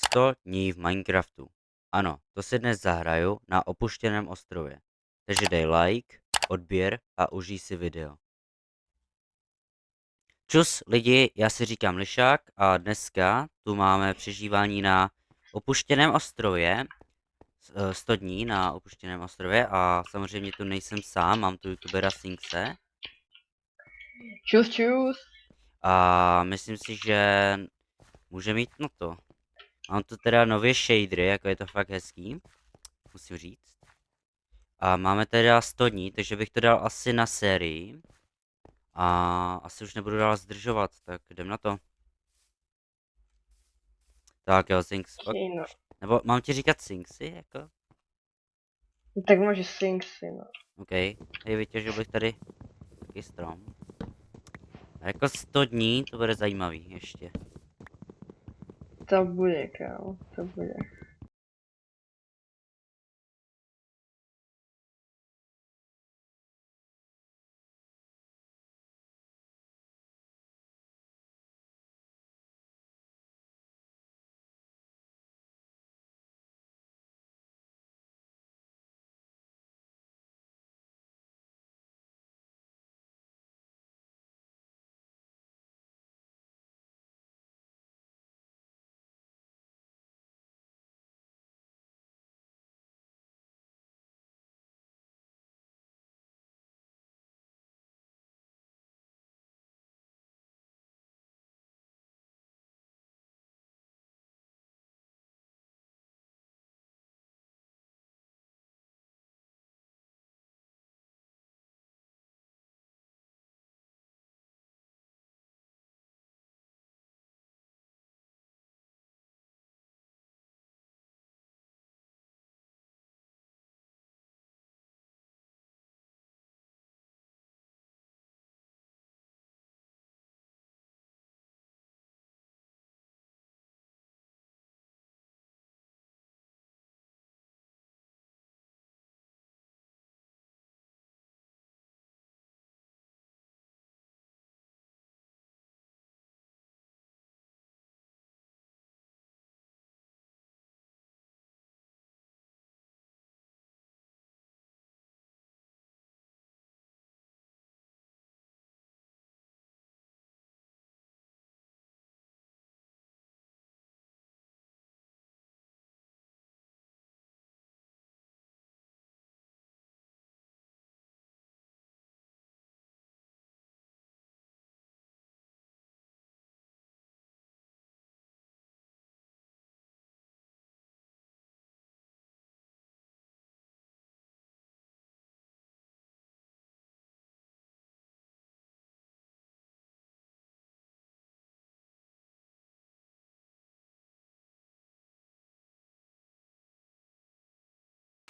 100 dní v Minecraftu. Ano, to si dnes zahraju na opuštěném ostrově. Takže dej like, odběr a užij si video. Čus lidi, já si říkám Lišák a dneska tu máme přežívání na opuštěném ostrově. 100 dní na opuštěném ostrově a samozřejmě tu nejsem sám, mám tu youtubera Singse. Čus, čus. A myslím si, že může mít na to. Mám tu teda nově shadery, jako je to fakt hezký, musím říct. A máme teda 100 dní, takže bych to dal asi na sérii. A asi už nebudu dál zdržovat, tak jdem na to. Tak jo, Sinks. No. Nebo mám ti říkat Sinksy, jako? Tak můžeš Sinksy, no. OK, hej, vytěžil bych tady taky strom. A jako 100 dní, to bude zajímavý ještě. To bude, kámo, to bude.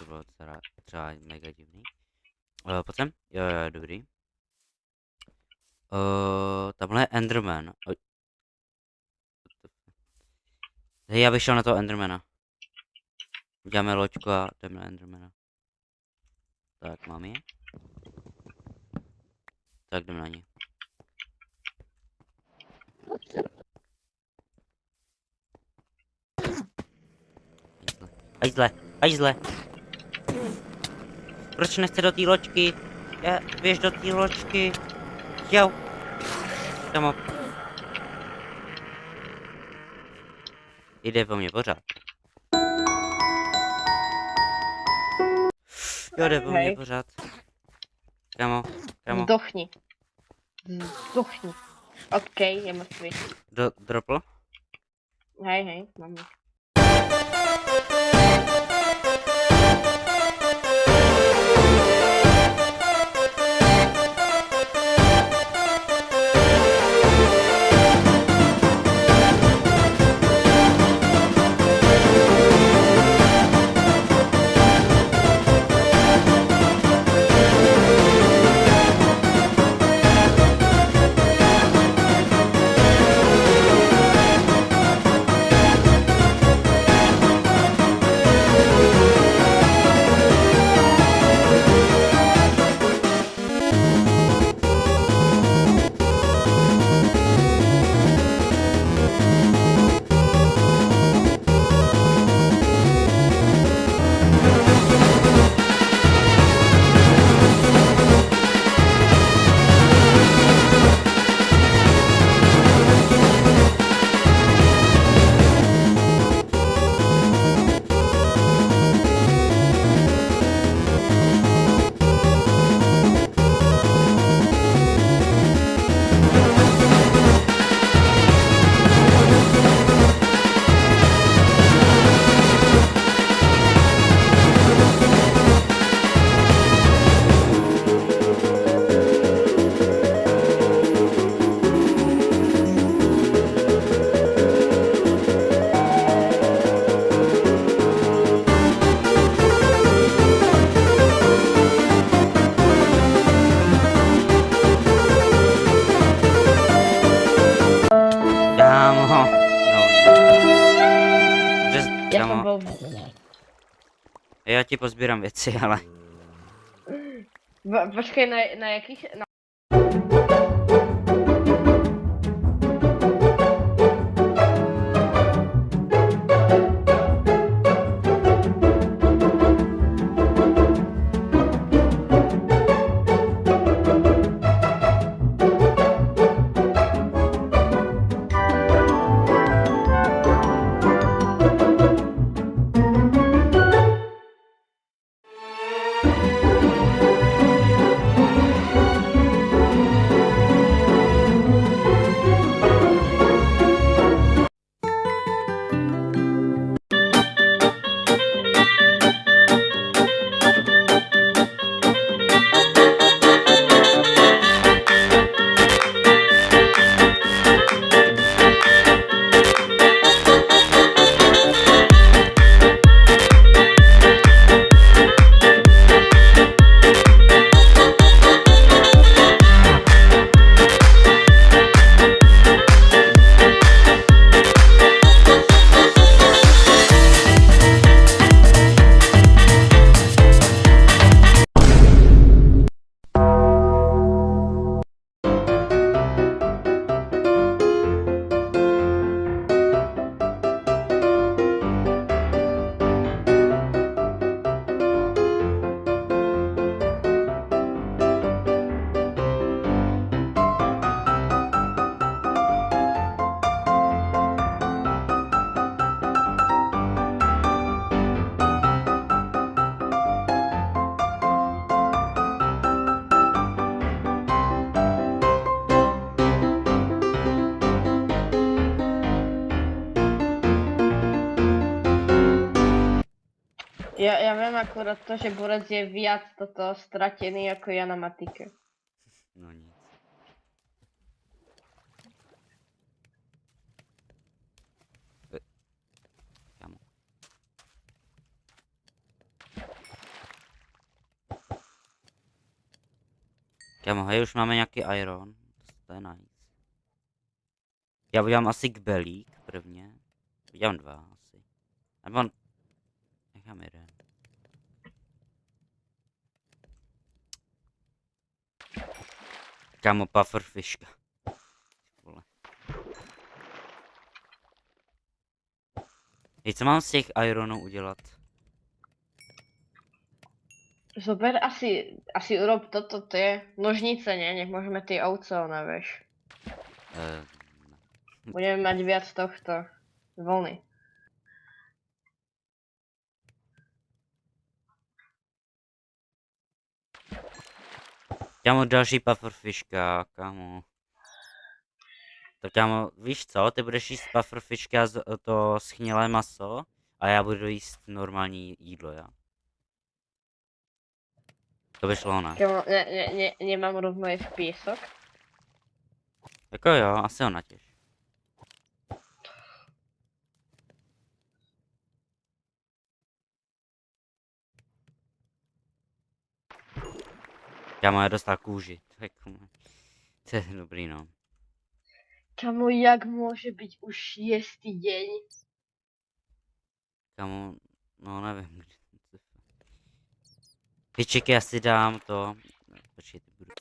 To bylo třeba mega divný. Pojď sem. Jo, dobrý. Tamhle je Enderman. Hej, já bych šel na toho Endermana. Uděláme loďku a jdeme na Endermana. Tak, mám je. Tak jdeme na ně. Hajzle. Proč nechce do té loďky? Běž do té loďky. Jo. Kamo. Jde po mě pořád. Jo, jde po mě pořád. Kamo. Zdochni. OK, je mrtvý. Dropl? Hej, mám je. No. Dobře, Já jsem kámo, byl... já ti pozbírám věci, ale... Počkej, na jakých... Na... Já vím akorát to, že borec je viac toto stratený jako ja na matike. No nic. Kámo. Kámo, hej, už máme nějaký iron. To je nice. Já udělám asi kbelík prvně. Udělám 2 asi. Nebo... Nechám 1. Kámo, pufferfishka. Vole. Hej, co mám z těch ironů udělat? Zober asi urob toto, to je nožnice, ne? Nech môžeme ty ovce, vieš. Ne. Budeme mať viac tohto vlny. Kámo, další pufferfishka, kámo. To kámo, víš co, ty budeš jíst pufferfishka to schnilé maso a já budu jíst normální jídlo, já. To by šlo, ne? Kámo, nemám rovno jesť piesok? Jako jo, asi ho natěž. Kámo, já dostal kůži. To je dobrý, no. Kámo, jak môže byť už 6. deň? Kámo, no nevím. Pičeky asi dám to. Počkejte, budu.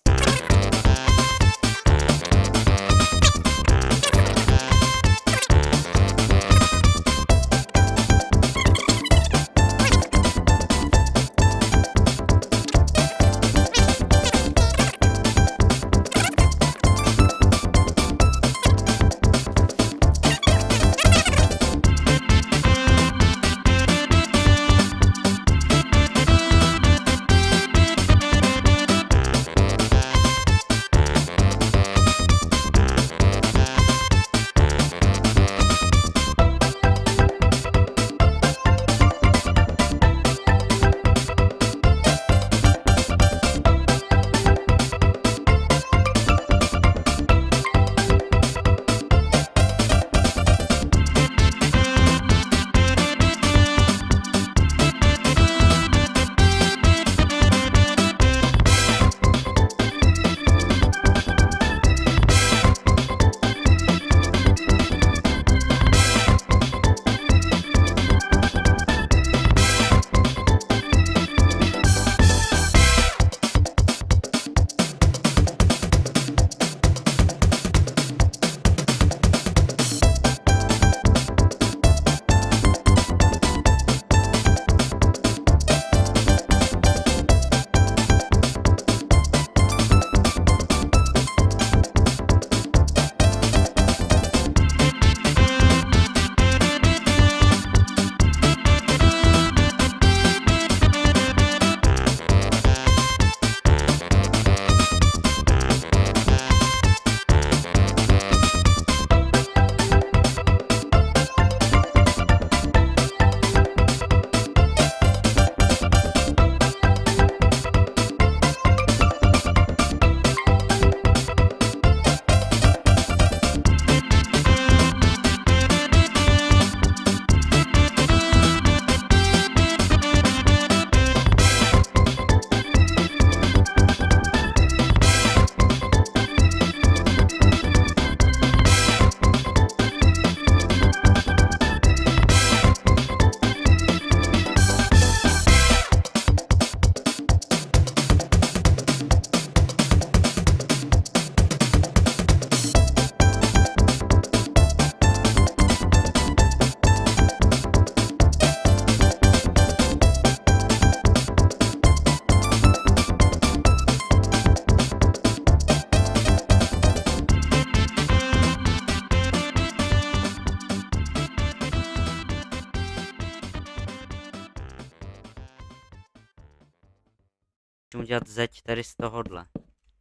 Můžu udělat zeď tady z tohohle.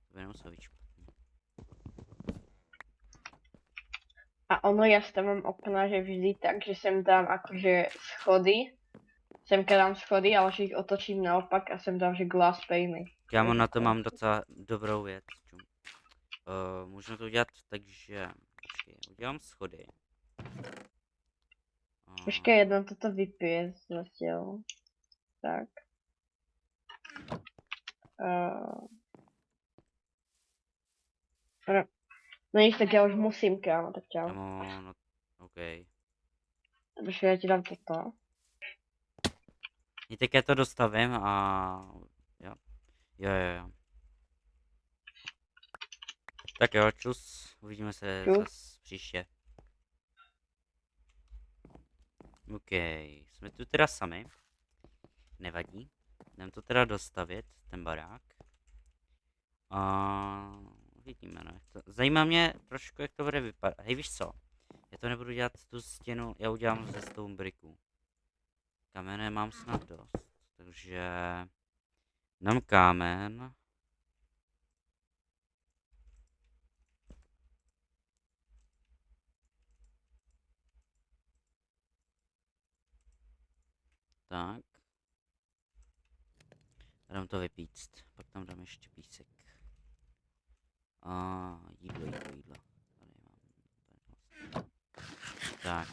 To by nemuselo být špatný. A ono já stavím okna, že vždy tak, že sem dám akože schody. Semka dám schody, ale že ich otočím naopak a sem dám, že glass pane. Kámo, na to mám docela dobrou věc. Můžeme to udělat takže... Počkej, udělám schody. Počkej, jedno toto vypije zatiaľ. Tak. No nic, tak já už musím, kámo, tak čau. Kámo, no, OK. Počkej, já ti dám toto. Teď já to dostavím a... Jo. Jo. Tak jo, čus. Uvidíme se Čus. zas příště. OK, jsme tu teda sami. Nevadí. Jdem to teda dostavit, ten barák. A vidíme, no. Zajímá mě trošku, jak to bude vypadat. Hej, víš co? Já to nebudu dělat tu stěnu, já udělám ze stone bricků. Kamene mám snad dost, takže... Dám kámen. Tak. Dám to vypíct, pak tam dám ještě písek. A jídlo. Tady mám. Tak.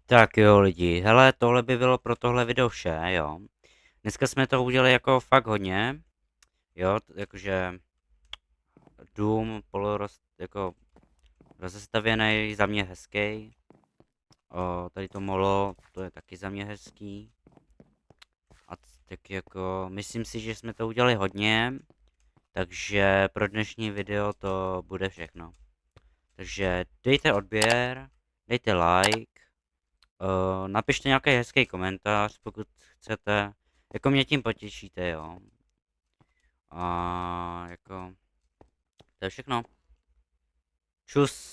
Tak jo lidi, hele, tohle by bylo pro tohle video vše, jo. Dneska jsme to udělali jako fakt hodně, jo, jakože dům jako rozestavěný, za mě hezký. Tady to molo, to je taky za mě hezký. A tak jako, myslím si, že jsme to udělali hodně, takže pro dnešní video to bude všechno. Takže dejte odběr, dejte like, napište nějaký hezký komentář, pokud chcete, jako mě tím potěšíte, jo. A jako, to je všechno. Čus.